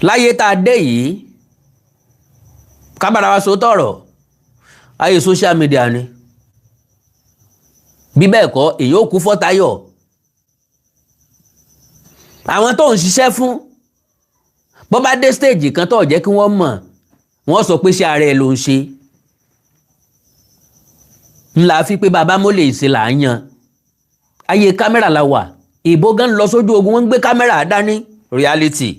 láyé tá a dé yìí kábàárà wa sọ tọ̀rọ̀ ayé social media ni. Bí bẹ́ẹ̀ kọ́ èyí ò kú fọ́tayọ̀. Àwọn tó ń ṣiṣẹ́ fún bó bá dé stage kan tó jẹ́ kí wọ́n mọ̀ wọ́n sọ pé ṣé ara ẹ̀ ló ń ṣe. Ńlá fi pé bàbá mo lè ṣe là ń yan. Ayé kámẹ́rà la wà. Ìbò gan lọ sójú ogun wọ́n ń gbé kámẹ́rà dání. Reality.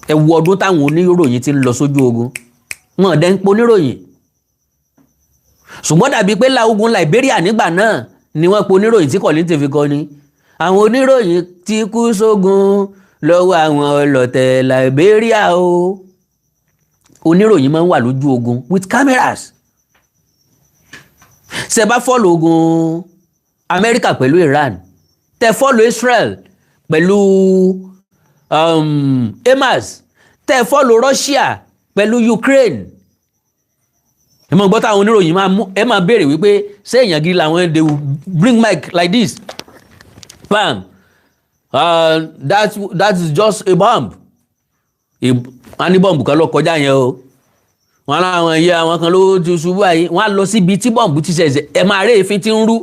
Ẹ wo ọdún táwọn oníròyìn ti ń lọ sójú ogun. Wọ́n dẹ̀ ń po oníròyìn. Ṣùgbọ́n dàbí pé láogun Liberia nígbà náà ni wọ́n po oníròyìn tí kọ̀lí ti fi kọ́ ni. Àwọn oníròyìn ti kú sógun lọ́wọ́ àwọn ọlọ̀tẹ̀ Liberia o. Oníròyìn máa ń wà lójú ogun with cameras. Ṣé bá fọ́lọ̀ ogun Amẹ́ríkà pẹ̀lú Iran, tẹ fọ́lọ̀ Israel pẹ̀lú Hamas, tẹ fọ́lọ̀ Russia pẹ̀lú Ukraine. Ẹ máa gbọ́ táwọn oníròyìn máa béèrè wípé ṣé èèyàn gidi làwọn they will bring mic like this. Bam. That is just a bomb. Wọ́n ní bọ́ǹbù kan ló kọjá yẹn o. Wọ́n láwọn ẹ̀yẹ àwọn kan ló ti ṣubú àyè. Wọ́n á lọ síbi tí bọ́ǹbù ti ṣẹ̀ṣẹ̀ ẹ máa rí èéfín tí ń rú.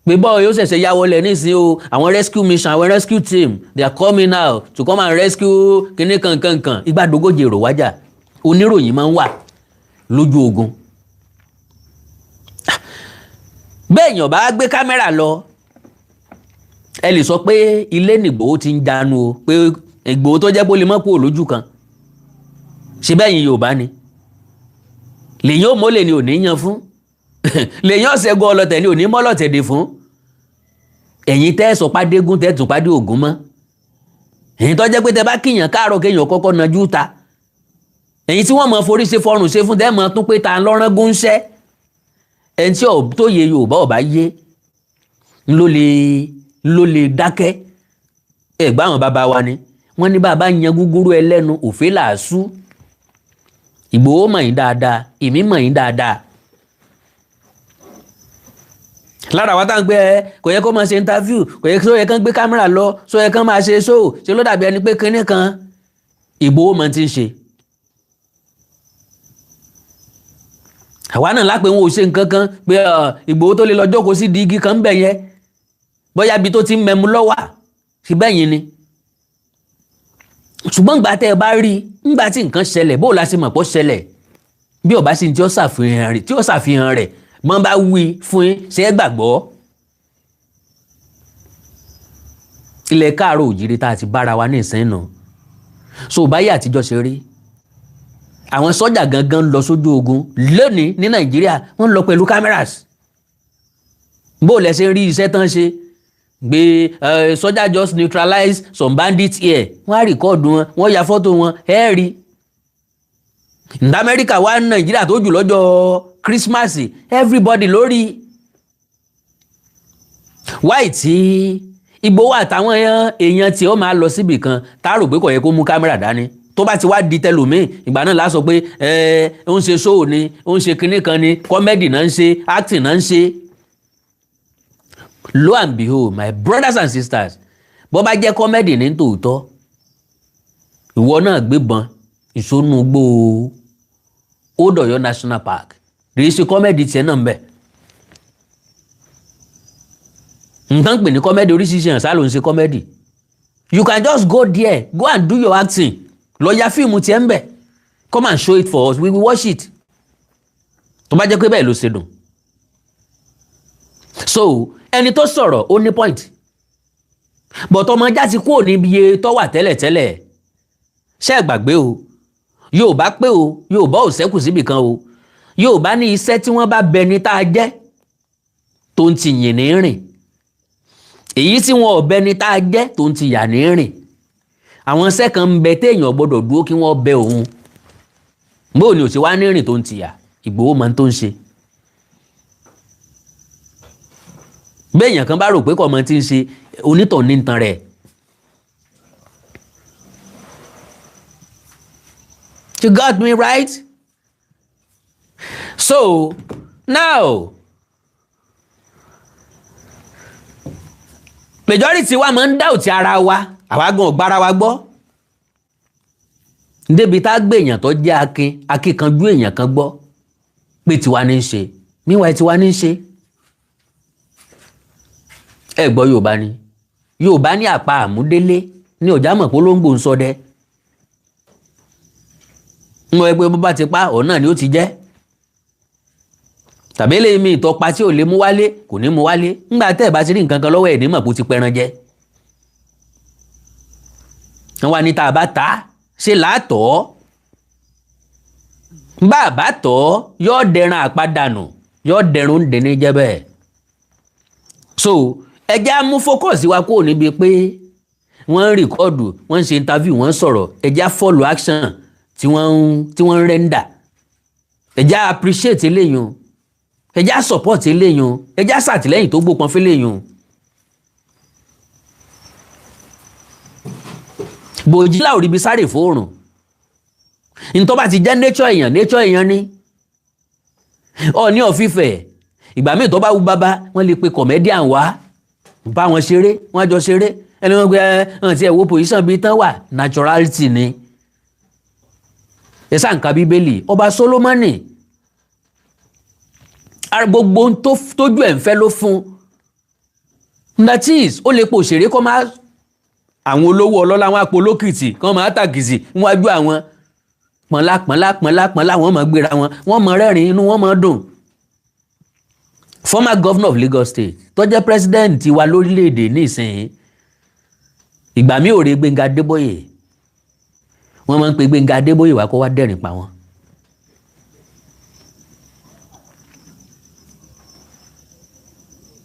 Pé bọ́ọ̀ yóò ṣẹ̀ṣẹ̀ yá wọlé nísìnyí o. Àwọn rescue mission, àwọn rescue team, they are coming out to come and rescue kíní kankankan. Ìgbàdógójì èrò wájà. Oníròyìn máa ń wà lójú ogun. Bẹ́ẹ̀ yàn bá gbé kámẹ́rà lọ, ẹ lè sọ pé ilé nìgbòho ti ń jánu o, pé Ìgbòho tó jẹ́ pé ó lè mọ́ kúrò lójú kan. Ṣé bẹ́yìn Yorùbá ni? Lèyìn ó mọ́lẹ̀ ni ò ní yan fún. Lèyìn ọ̀sẹ̀gun ọlọ́tẹ̀ ni ò ní mọ́lọ̀tẹ̀dẹ̀ fún. Ẹ̀yin tẹ́ sọ pàdégún tẹ́ tún pàdé ògún mọ́. Ẹ̀yin tó jẹ́ pé tẹ́ bá kíyàn káàárọ̀ kéèyàn kọ́kọ́ najú ta. Ẹ̀yin tí wọ́n mọ̀ forí ṣe fọrùn ṣe fún tẹ́ mọ̀ tún pé ta lọ́rán gúnṣẹ́. Ẹni tí tó yẹ Yorùbá ọ̀bá yé ló lè dákẹ́. Ẹ̀gbá àwọn bàbá wa ni wọ́n ní bàbá yan gúgúrú ẹlẹ́nu òfé làásù. Ìgbòho mọ̀ yín dáadáa, èmi mọ̀ yín dáadáa. Lára wa tá ń gbé kò yẹ kó máa ṣe interview, kò yẹ kó yẹ kán gbé kámẹ́rà lọ, sọ yẹ kán máa ṣe show, ṣe ló dàbí ẹni pé kinní kan. Ìgbòho mọ̀ ti ń ṣe. Àwa náà lápé wọn ò ṣe nǹkan kan pé Ìgbòho tó lè lọ jókòó sí di igi kan ń bẹ̀ yẹn. Bóyá ibi tó ti ń mẹ́mu lọ́wà sí bẹ́yìn ni. Ṣùgbọ́n ìgbà tẹ́ ẹ bá rí nígbà tí nǹkan ṣẹlẹ̀ bó la ṣe mọ̀ pọ̀ ṣẹlẹ̀ bí ọba sí tí ó ṣàfihàn rẹ̀ mọ́ bá wí fún yín ṣe é gbàgbọ́. Ilẹ̀ káàárọ̀ òjìrì tá a ti bára wa ní ìsìn náà. So báyìí àtijọ́ ṣe rí. Àwọn sọ́jà gangan lọ sójú ogun lónìí ní Nàìjíríà wọ́n lọ pẹ̀lú cameras. Bó lẹ ṣe rí iṣẹ́ tán ṣe gbé sọ́jà just neutralize some bandits here. Wọ́n á rìkọ́ọ̀dù wọn, wọ́n ya fọ́tò wọn, ẹ rí. Ní Amẹ́ríkà wá ní Nàìjíríà tó jù lọ́jọ́ Christmas everybody lórí. Wáì tí Ìgbòho àtàwọn èèyàn tí ó máa lọ síbì kan tá rò pé kò yẹ kó mú kámẹ́rà dání. Tó bá ti wá di tẹlòmíì ìgbà náà la sọ pé ó ń ṣe show ni, ó ń ṣe kinní kan ni, comedy náà ń ṣe, acting náà ń ṣe. Lo and behold, my brothers and sisters, bó bá jẹ́ kọ́mẹ́dì ní tòótọ́ ìwọ náà gbébọn ìsónú gbó Old Ọ̀yọ́ National Park kì í ṣe kọ́mẹ́dì tiẹ̀ náà ń bẹ̀. nǹkan pè ní kọ́mẹ́dì oríṣiríṣi hàn sálò ń ṣe kọ́mẹ́dì. You can just go there, go and do your acting. Lọ ya fíìmù tiẹ̀ ń bẹ̀. Come and show it for us, we will watch it. Tó bá jẹ́ pé bẹ́ẹ̀ ló ṣe dùn. So ẹni tó sọ̀rọ̀ ó ní point. But ọmọ ajá ti kúrò níbi iye tó wà tẹ́lẹ̀tẹ́lẹ̀. Ṣé ẹ gbàgbé o? Yorùbá pé o, Yorùbá ò ṣẹ́kù síbì kan o. Yorùbá ní iṣẹ́ tí wọ́n bá bẹni tá a jẹ́ tó ń ti yìn ní rìn. Èyí tí wọn ò bẹni tá a jẹ́ tó ń ti yà ní rìn. Àwọn iṣẹ́ kan ń bẹ téèyàn gbọ́dọ̀ dúró kí wọ́n bẹ òun. Bóò ni ò ti wá ní rìn tó ń ti yà. Ìgbòho máa ń tó ń ṣe. Béèyàn kan bá rò pé kò mọ tí ń ṣe onítọ̀ ní nǹkan rẹ̀. You got me right? So now majority wa máa ń doubt ara wa àwa gan ọ̀gbára wa gbọ́ débi tá gbé èèyàn tó jẹ́ akíkanjú èèyàn kan gbọ́ pé tiwa ní í ṣe meanwhile tiwa ní í ṣe. Ẹ gbọ́ Yorùbá ní àpá àmúdélé ní ọjà mọ̀ pé olóńgbò ń ṣọdẹ. ń wọ ẹgbẹ́ bó bá ti pa ọ̀ náà ni ó ti jẹ́. Tàbí eléyìí mi ìtọ́pa tí ò lè mú wálé kò ní mú wálé ńgbà tẹ́ ẹ̀ bá ti rí nǹkan kan lọ́wọ́ ẹ̀ ní mọ̀ kó ti pẹran jẹ. Wọ́n wá ní tá a bá ta ṣe láàtọ̀ bá a bá tọ̀ yóò dẹran àpadànù yóò dẹrun ń dẹni jẹ́ bẹ́ẹ̀. So ẹjẹ́ á mú fókọ̀sì wa kúrò níbi pé wọ́n ń rìkọ́ọ̀dù wọ́n ń ṣe interview wọ́n ń sọ̀rọ̀ ẹjẹ́ á follow action tí wọ́n ń rẹ́ńdà ẹjẹ́ á appreciate eléyìí ẹjẹ́ á support eléyìí ẹjẹ́ á ṣàtìlẹ́yìn tó gbópọn fún eléyìí. bòjì láò ríbi sáré fóòrùn ntọ́ bá ti jẹ́ nature èèyàn ní Ọọ̀ni of Ifẹ̀ ìgbà míì tó bá wù bàbá wọ́n lè pe comedian wá bá wọn ṣeré wọ́n jọ ṣeré ẹni wọ́n gbé ẹ̀hún tí ẹ̀ wo position bíi tán wà naturality ni ẹ sáà ń ka Bíbélì ọba Solomoni gbogbo tójú ẹ̀ ń fẹ́ ló fún that is ó lè po òṣèré kọ́ máa àwọn olówó ọlọ́lá wọn àpò olókìtì kọ́ máa tàkìtì níwájú àwọn pọ̀nlá wọ́n máa gbéra wọ́n máa rẹ́rìn inú wọ́n máa dùn. Former governor of Lagos State tó jẹ́ president wa lórílẹ̀‐èdè nísìnyí ìgbà mi ò rí Gbénga Adébóyè wọ́n máa ń pe Gbénga Adébóyè wá kó wá dẹ́rìn pa wọ́n.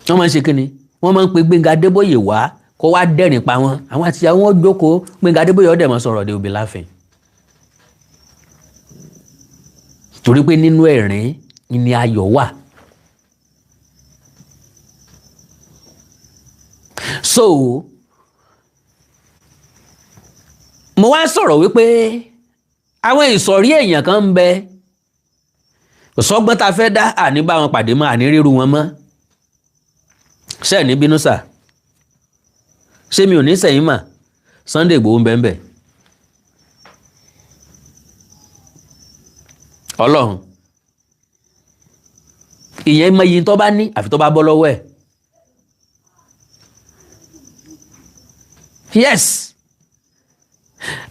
wọ́n máa ń ṣe kíni wọ́n máa ń pe Gbénga Adébóyè wá kó wá dẹ́rìn pa wọ́n àwọn àti àwọn jókòó Gbénga Adébóyè ọ̀dẹ̀ máa sọ̀rọ̀ they will be laughing. torí pé nínú ẹ̀rín ni ayọ̀ wà. So mo wá sọ̀rọ̀ wípé àwọn ìsọ̀rí èèyàn kan ń bẹ sọ́gbọ́n ta fẹ́ dá àní bá wọn pàdé mọ́ àní ríru wọn mọ́ ṣe ní bínú sà ṣé mi ò ní sẹ́yìn mà Sunday Igboho ń bẹ ń bẹ Ọlọ́run ìyẹn mọ iye tó bá ní àfi tó bá bọ́ lọ́wọ́ ẹ̀. Yes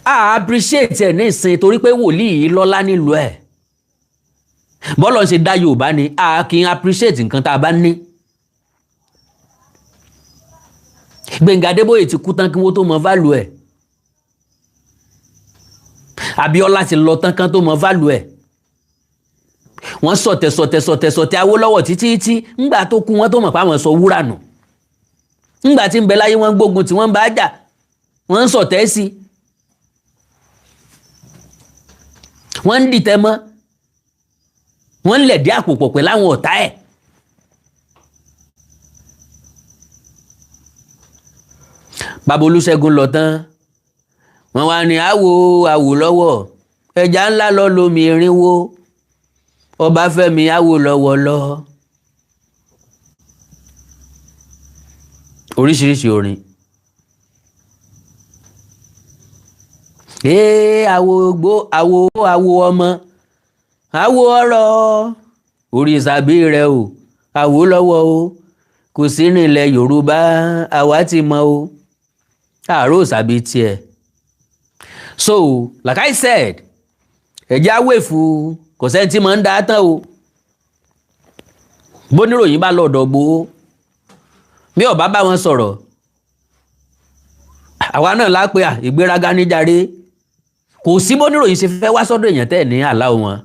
I appreciate ẹ̀ ní ìsìn torí pé wòlíì yìí lọ́lá nílùú ẹ̀ bọ́lọ̀ ń ṣe dá Yorùbá ni a kì í appreciate nǹkan tá a bá ní. Gbénga Adébóyè ti kú tán kí wọ́n tó mọ value ẹ̀ Abíọ́lá ti lọ tán kán tó mọ value ẹ̀ wọ́n sọ̀tẹ̀ Awólọ́wọ̀ títí ńgbà tó kú wọ́n tó mọ̀ pé àwọn sọ wúrà nù ńgbà tí ń bẹ láyé wọ́n gbógun tí wọ́n bá jà wọ́n ń sọ̀tẹ̀ sí wọ́n ń dìtẹ̀ mọ́ wọ́n ń lẹ̀dí àpò pọ̀ pẹ̀lú àwọn ọ̀tá ẹ̀. Bàbá Olúṣẹ́gun lọ tán wọ́n wá ní àwò lọ́wọ́ ẹja ńlá lọ lómi irinwó Ọbáfẹ́mi àwò lọ́wọ́ lọ. Oríṣiríṣi orin àwo ọmọ àwo ọ̀rọ̀ orí ìsàbí rẹ o àwo lọ́wọ́ o kò sí nílẹ̀ Yorùbá àwa ti mọ̀ o àárò ìsàbí tiẹ̀. So like I said ẹ̀jẹ̀ awéfu kò sẹ́ni tí máa ń dá tán o bóníròyìn bá lọ́dọ̀ Igboho bí ọba bá wọn sọ̀rọ̀ àwa náà lápè ìgbéraga níjàre kò sí bóníròyìn ṣe fẹ́ wá sọ́dọ̀ èèyàn tẹ́ ní àlá wọn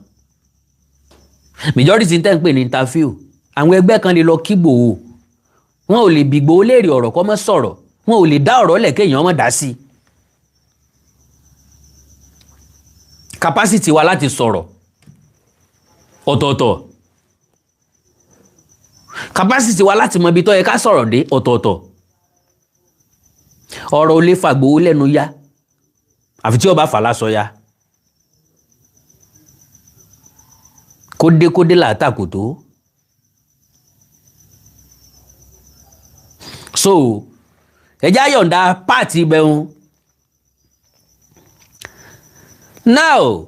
majority tẹ́ ń pè ní interview àwọn ẹgbẹ́ kan lè lọ kí Igboho wọn ò lè bi Igboho léèrè ọ̀rọ̀ kọ́ mọ́ sọ̀rọ̀ wọn ò lè dá ọ̀rọ̀ lẹ̀ kéèyàn mọ́ dá sí capacity wa láti sọ̀rọ̀ ọ̀tọ̀ọ̀tọ̀ capacity wa láti mọ ibi tó yẹ ká sọ̀rọ̀ dé ọ̀tọ̀ọ̀tọ̀ ọ̀rọ̀ ò lè fa Igboho lẹ́nu yá àfi tí ó bá fà lásọ ya kódékódé làátàkù tó so ẹjá yọ̀ǹda pààtì ibẹ̀hún now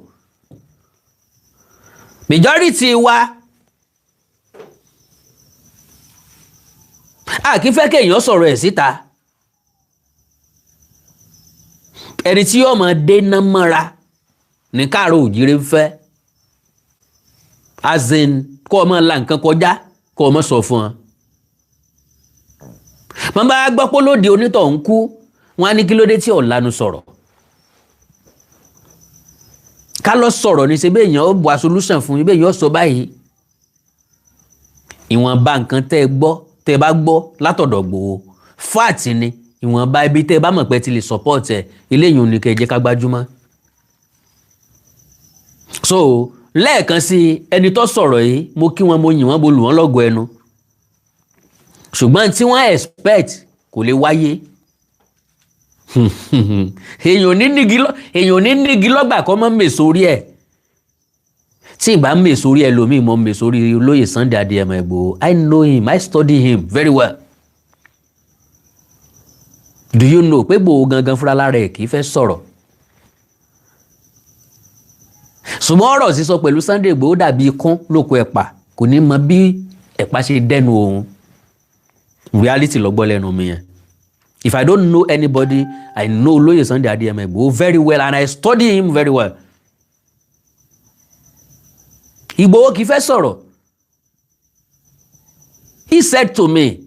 majority wa a kì í fẹ́ kéèyàn sọ̀rọ̀ ẹ̀ síta ẹni tí yóò máa dénà mọ́ra ní káàró òjìrè ń fẹ́ as in kó o máa la nǹkan kọjá kó o máa sọ fún ọ. wọ́n bá gbọ́ pé lóde onítọ̀ ń kú wọ́n á ní kí ló dé tí ò lanu sọ̀rọ̀ ká lọ sọ̀rọ̀ ní ṣe bẹ́ẹ̀ èèyàn ó bu a solution fún yín bẹ́ẹ̀ èèyàn ó sọ báyìí ìwọ̀nba nǹkan tẹ́ ẹ bá gbọ́ látọ̀dọ̀ Igboho fáàtì ni ìwọ̀nba ibi tẹ́ ẹ bá mọ̀ pé ti lè support ẹ̀ eléyìí ò ní kẹ́ ẹ jẹ́ ká gbájúmọ́. so lẹ́ẹ̀kan sí ẹni tó sọ̀rọ̀ yìí mo kí wọn mo yìn wọ́n mo lù wọ́n lọ́gọ̀ ẹnu ṣùgbọ́n tí wọ́n expect kò lè wáyé èèyàn ní nígi lọ́gbà kọ́ mọ́ mèsórí ẹ̀ tí ìbá mèsórí ẹ̀ lómi mọ́ mèsórí olóyè Sunday Adéyẹmọ Igboho I know him I study him very well. Do you know pé Igboho gangan fúnra lára ẹ̀ kì í fẹ́ sọ̀rọ̀ ṣùgbọ́n ọ̀rọ̀ sísọ pẹ̀lú Sunday Igboho dàbí ikún lóko ẹ̀pà kò ní mọ bí ẹ̀pà ṣe dẹnu òun reality lọ́gbọ́ lẹ́nu mi yẹn. If I don't know anybody I know olóyè Sunday Adéyẹmọ Igboho very well and I study him very well. Igboho kì í fẹ́ sọ̀rọ̀ he said to me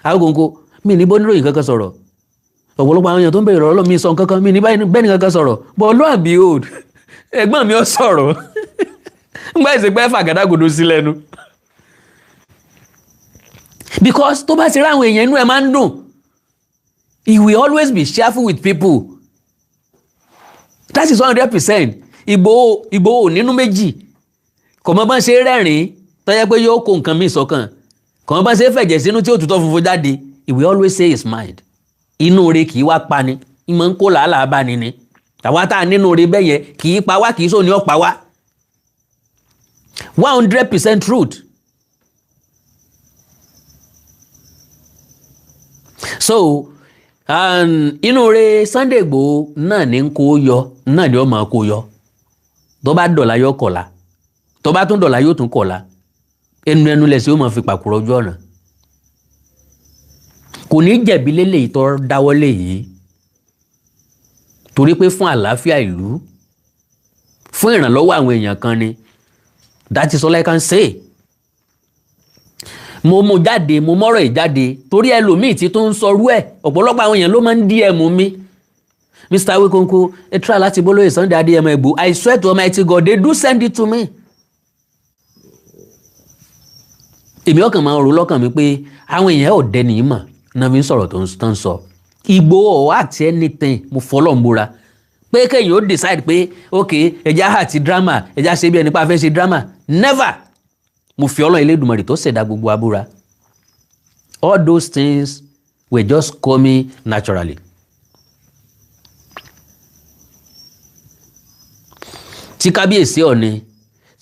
agogo mi ní bóníròyìn kankan sọ̀rọ̀ ọ̀pọ̀lọpọ̀ àwọn èèyàn tó ń bèèrè ọ̀rọ̀ mi sọ kankan mi ní bẹ́ẹ̀ni kankan sọ̀rọ̀ but lo and behold ẹ̀gbọ́n mi ó sọ̀rọ̀ ngbà ìsèpẹ́ fàgàdàgodo sí lẹ́nu because tó bá ti rí àwọn èèyàn inú ẹ̀ máa ń dùn he will always be cheerful with people that is 100%. Igboho nínú méjì kò mọ bá ń ṣe rẹ́rìn-ín tó yẹ pé yóò kó nǹkan mi sọ́kàn kò mọ bá ń ṣe fẹ̀jẹ̀ sínú tí ó tutọ́ funfun jáde he will always say his mind inú rẹ̀ kì í wá pa ni ìmọ̀ ń kó làálàá bá ni àwa tá a nínú rẹ̀ bẹ́ẹ̀ yẹn kì í pa wá kì í sóni ó pa wá 100% truth. So inú rẹ̀ Sunday Igboho náà ní kó yọ náà ni ó máa kó yọ tó bá dọ̀la yóò kọ̀la tó bá tún dọ̀la yóò tún kọ̀la ẹnu lẹ̀ sí ó máa fi pàkúrọ̀ ojú ọ̀nà kò ní jẹ̀bi lélẹ̀ ìtọ́ dáwọ́lé yìí torí pé fún àlàáfíà ìlú fún ìrànlọ́wọ́ àwọn èèyàn kan ni that is all I can say. mo jáde mo mọ́rọ̀ ìjáde torí ẹlòmíì tí tó ń sọrú ẹ̀ ọ̀pọ̀lọpọ̀ àwọn èèyàn ló máa ń DM mi Mr. Awikonko ẹ try láti bólóyè Sunday Adéyẹmọ Igboho I swear to Almighty God they do send it to me. èmi ọkàn máa ń ro lọ́kàn mi pé àwọn èèyàn ò dẹni yìí mọ̀ náà fi ń sọ̀rọ̀ tó ń sọ Igboho àti anything mo fọlọ́ ń búra pé kéèyàn ó decide pé ok ẹja àti drama ẹja ṣe bí ẹni pa fẹ́ ṣe drama never mo fi Ọlọ́run Elédùmarè tó ṣẹ̀dá gbogbo abúra all those things were just coming naturally. tí kábíyèsí Ọ̀ọ̀ni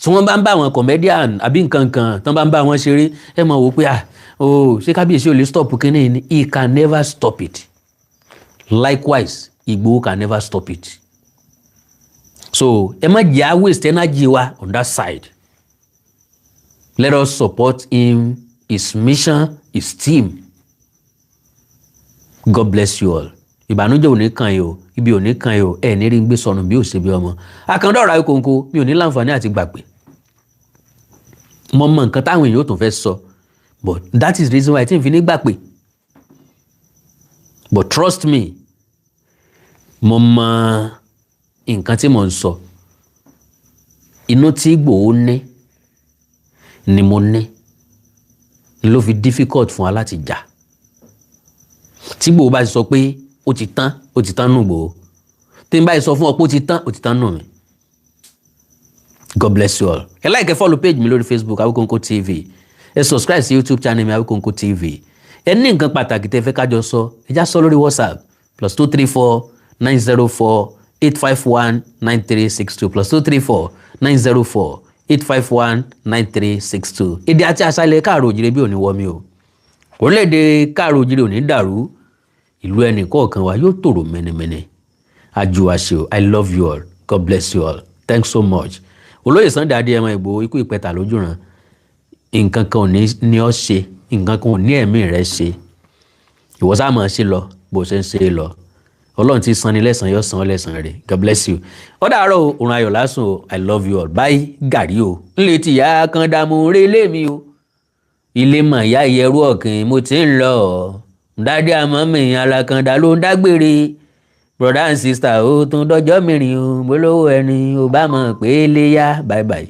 tí wọ́n bá ń bá àwọn comedian àbí nǹkan kan tí wọ́n bá ń bá wọn ṣeré ẹ mọ̀ wò pé ṣé kábíyèsí ò lè stop kínní ni he can never stop it likewise Igboho can never stop it So ẹ má jẹ́ waste energy wa on that side. Let us support him, his mission, his team. God bless you all. Ìbànújẹ́ ò ní kàn yín o, ibi ò ní kàn yín o, ẹ ní rí gbé sọnù bí ò ṣe bí ọmọ. Àkàndá ọ̀rọ̀ Ayékòǹkò mi ò ní láǹfààní àti gbàgbé. Mo mọ nǹkan táwọn èèyàn ò tún fẹ́ sọ, but that is the reason why tí n fi ní gbà pé. But trust me, mo mọ nǹkan tí mo ń sọ. Inú tí Igboho ní ni mo ní ló fi difficult fún wa láti jà. Tí Igboho bá ti sọ pé ó ti tán nù Igboho. Tí n bá sọ fún ọ pé ó ti tán nù mi. God bless you all. Ẹ like ẹ follow page mi lórí Facebook Awíkonko TV. Ẹ subscribe sí YouTube channel mi Awíkonko TV. Ẹ ní nǹkan pàtàkì tẹ́ fẹ́ kájọ sọ, ẹ já sọ lórí WhatsApp +234 904 851 9362 +234 904 851 9362. Èdè àti àṣà ilẹ̀ káàrọ̀ òjìrè bí òní wọ́ mi o. Orílẹ̀-èdè káàrọ̀ òjìrè òní dàrú. Ìlú ẹnì kọ̀ọ̀kan wa yóò tòrò mẹ́nẹ́mẹ́nẹ́. Àjùwàṣe o. I love you all. God bless you all. Thanks so much. Olóyè Sunday Adéyẹmọ Ìgbòho ikú ìpẹta lójúran. Nǹkan kan ò ní ọ́ ṣe, nǹkan kan ò ní ẹ̀mí rẹ̀ ṣe. Ìwọ sáà máa ṣe lọ bó ṣe ń ṣe lọ. Ọlọ́run ti san ni lẹ́san yóò san ọ́ lẹ́san rẹ̀. God bless you. Ó dàárọ̀ o, òrùn ayọ̀ lásùn o. I love you all. Bye gàrí o. Nlé tí ìyá kan dààmú relé mi o. Ilé mọ̀ ìyá ìyẹrú ọ̀kìn mo ti ń lọ. Dádé àmọ́ mi alákàndá ló ń dágbére. Brother and sister ó tún dọ́jọ́ mìíràn o. Mo lówó ẹni ò bá mọ̀ pé lè yá. Bye bye.